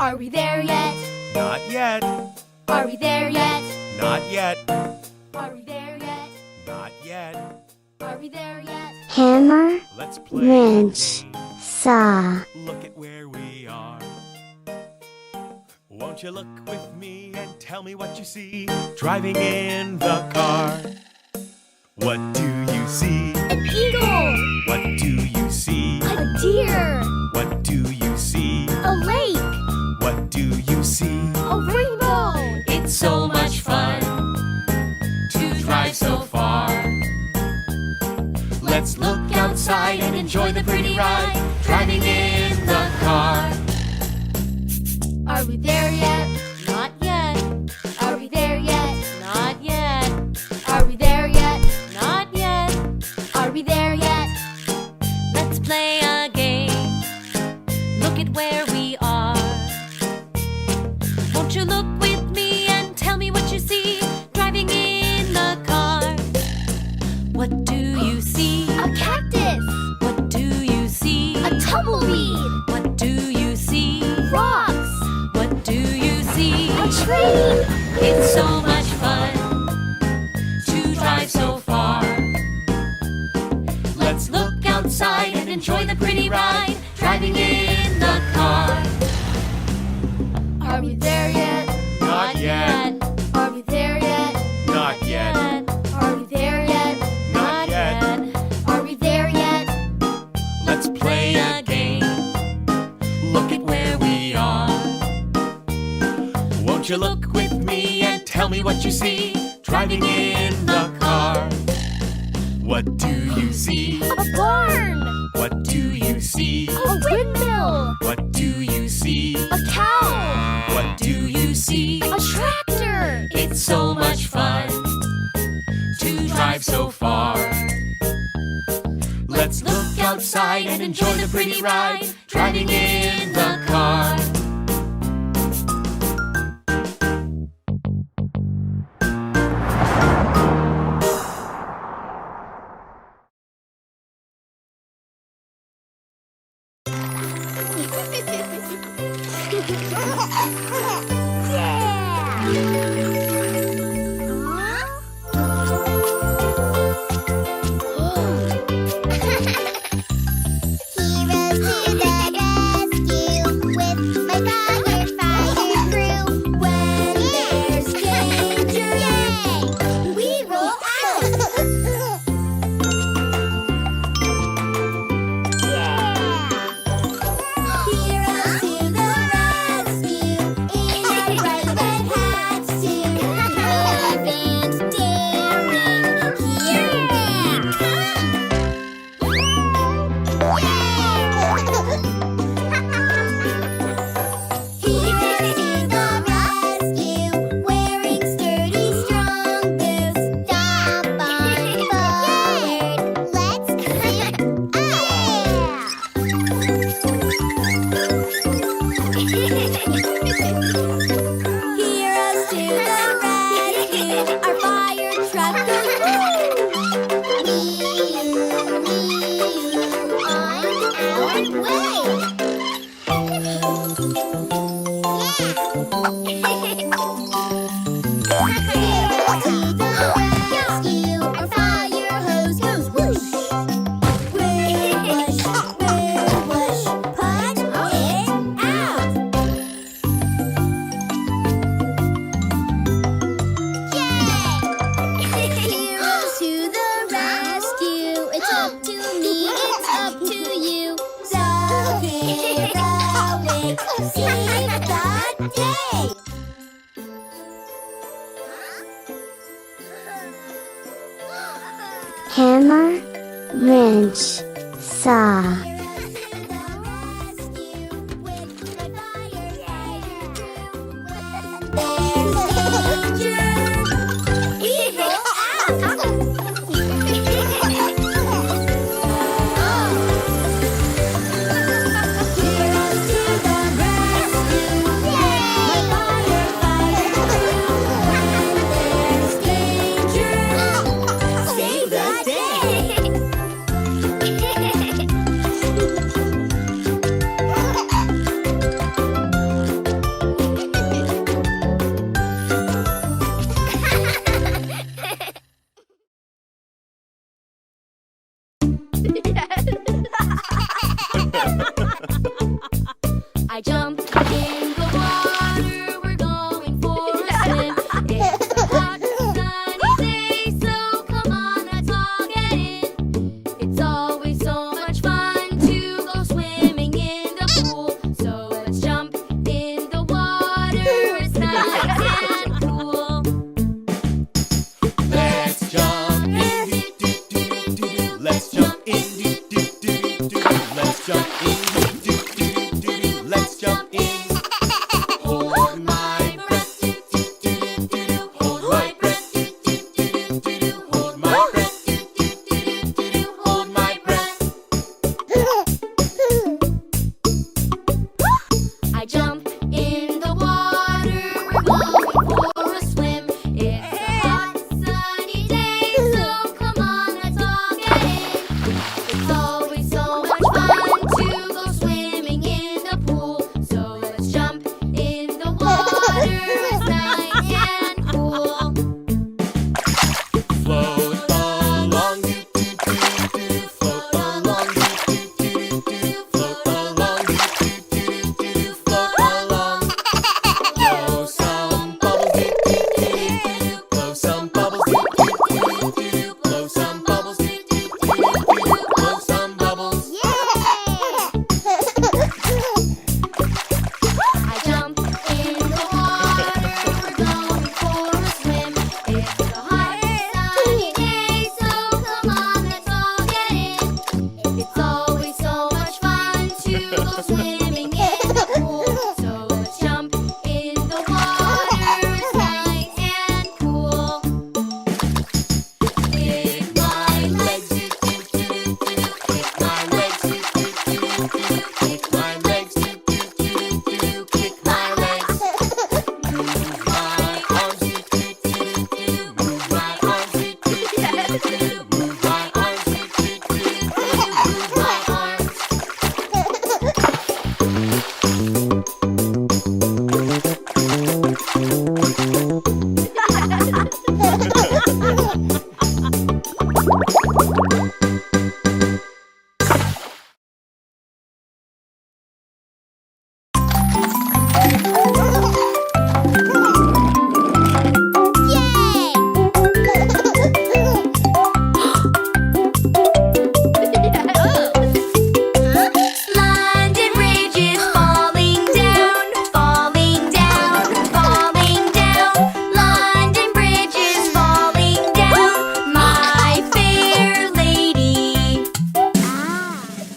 Are we there yet? Not yet. Are we there yet? Not yet. Are we there yet? Not yet. Are we there yet? Hammer, Let's play. wrench, saw. Look at where we are. Won't you look with me and tell me what you see driving in the car? What do you see? An eagle! What do you see? A deer! What do you see? A lake! What do you see? A rainbow! It's so much fun to drive so far. Let's look outside and enjoy the pretty ride driving in the car. Are we there yet? Not yet. Are we there yet? Not yet. Are we there yet? Not yet. Are we there yet? Let's play a game. Look at where we are. Won't you look with me and tell me what you see driving in the car? What do you see? A cactus! What do you see? A tumbleweed! What do you see? Rocks! What do you see? A tree! It's so much fun to drive so far. Let's look outside and enjoy the pretty ride driving in the car. Are we there yet? Not yet. Are we there yet? Not yet. Are we there yet? Not yet. Are we there yet? Let's play a game. Look at where we are. Won't you look with me and tell me what you see driving in the car? What do you see? A barn! What do you see? A windmill! What do you see? A cow! What do you see? A tractor! It's so much fun To drive so far. Let's look outside and enjoy the pretty ride driving in the car. Hammer, wrench, saw.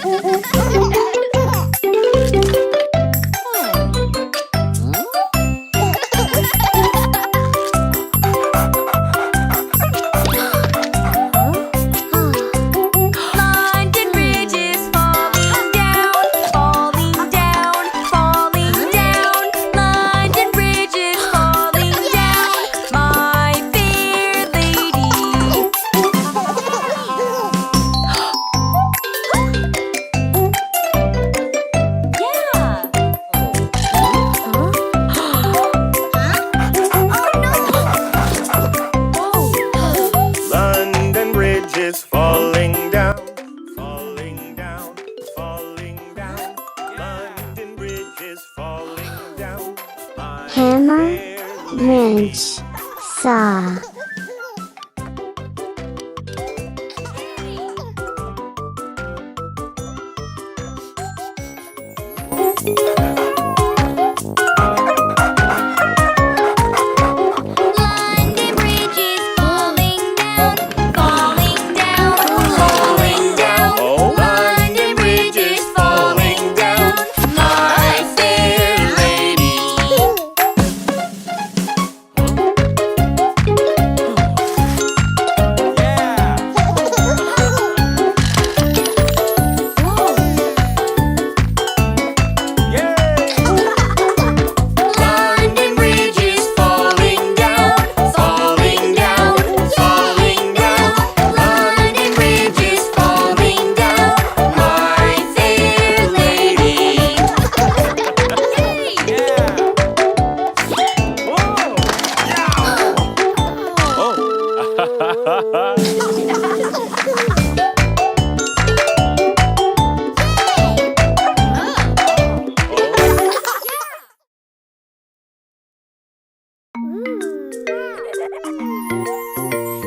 London Bridge is falling down, falling down, falling down. London Bridge is falling down, my fair lady. London Bridge is falling down, falling down, falling down. London Bridge is falling down. My Hammer, fair wrench, saw. London Bridge is falling down, falling down, falling down. Oh, London Bridge is falling down, my fair lady. London Bridge is falling down, falling down, falling down. London Bridge is falling down, my fair lady.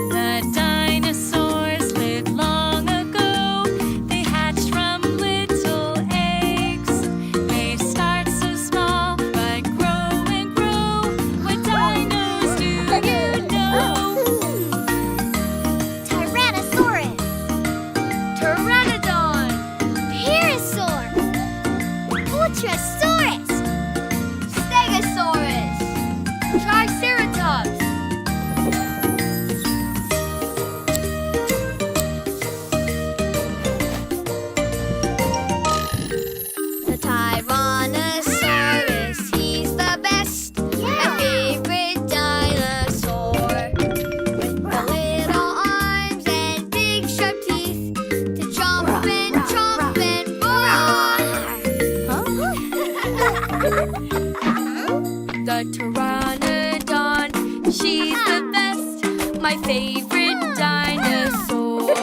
The dinosaurs lived long ago. They hatched from little eggs. They start so small but grow and grow. What dinos do you know? Tyrannosaurus, Pteranodon, Parasaur, Ultrasaurus, Stegosaurus, Triceratops. The Tyrannosaurus, he's the best. My favorite dinosaur. With the little arms and big sharp teeth to chomp and roar. The Pteranodon, she's the best. My favorite dinosaur.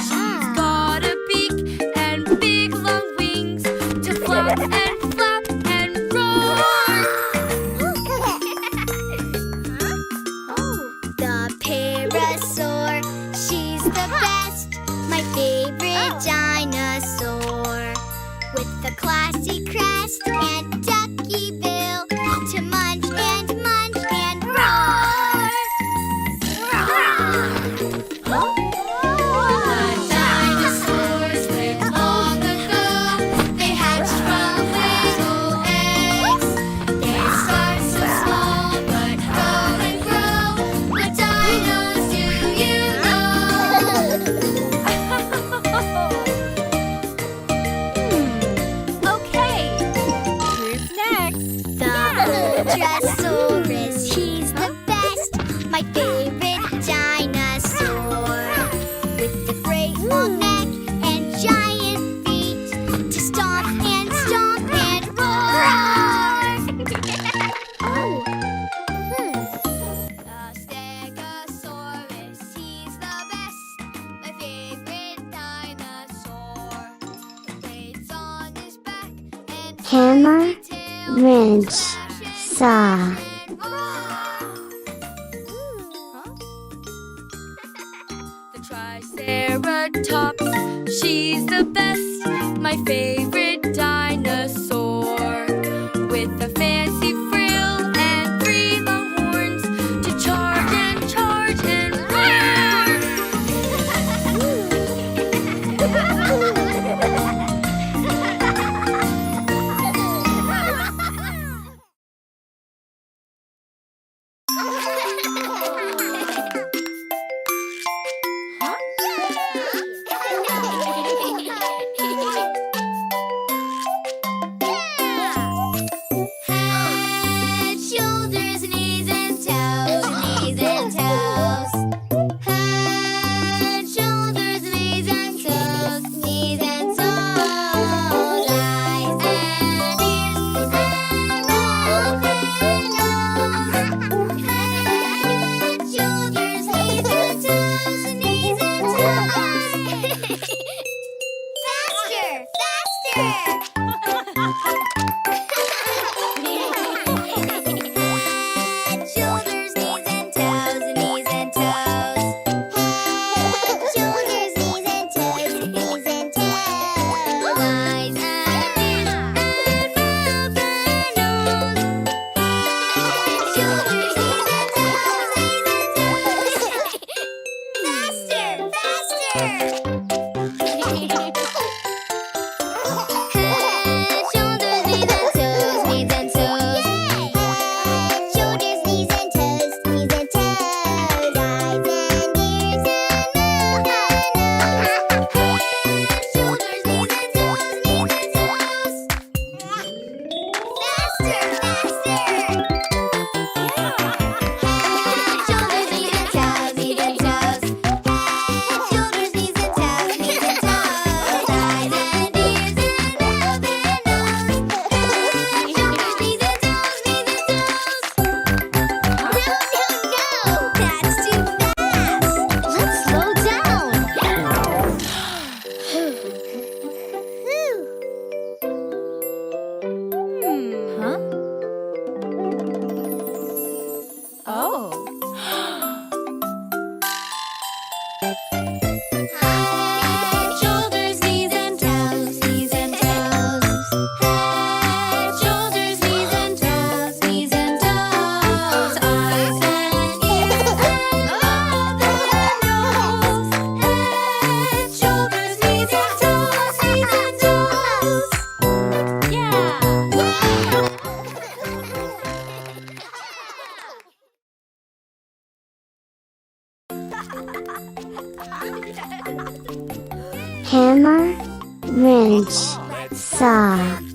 She's got a beak and big long wings to flap and roar. The Parasaur, she's the best. My favorite dinosaur. With the classy crest and ducky bill to munch and roar. The dinosaurs lived long ago. They hatched from little eggs. They start so small but grow and grow. What dinos do you know? Okay, who's next? The Ultrasaurus, he's the best. My favorite dinosaur. With the great long neck and giant feet to stomp and roar. The Stegosaurus, he's the best. My favorite dinosaur. The blades on his back and Hammer, tail. wrench, saw. The Triceratops, she's the best. My favorite dinosaur. With a fancy frill and 3 long horns to charge and roar. Shoulders, knees and toes, knees and toes. Shoulders, knees and toes, knees and toes. Eyes and ears and mouth and nose. Shoulders, knees and toes, knees and toes. Faster, faster. Head, shoulders, knees and toes, knees and toes. Shoulders, knees and toes, knees and toes. Eyes and ears and mouth and nose. Shoulders, knees and toes, knees and toes. Faster, faster. Shoulders, knees and toes, knees and toes. Shoulders, knees and toes, knees and toes. Eyes and ears and mouth and nose. Shoulders, knees and toes, knees and toes. No, that's too fast. Let's slow down. Huh? Oh. Head, shoulders, knees and toes, knees and toes. Head, shoulders, knees and toes, knees and toes. Eyes and ears and mouth and nose. Head, shoulders, knees and toes, knees and toes. Yeah. Hammer, wrench, saw.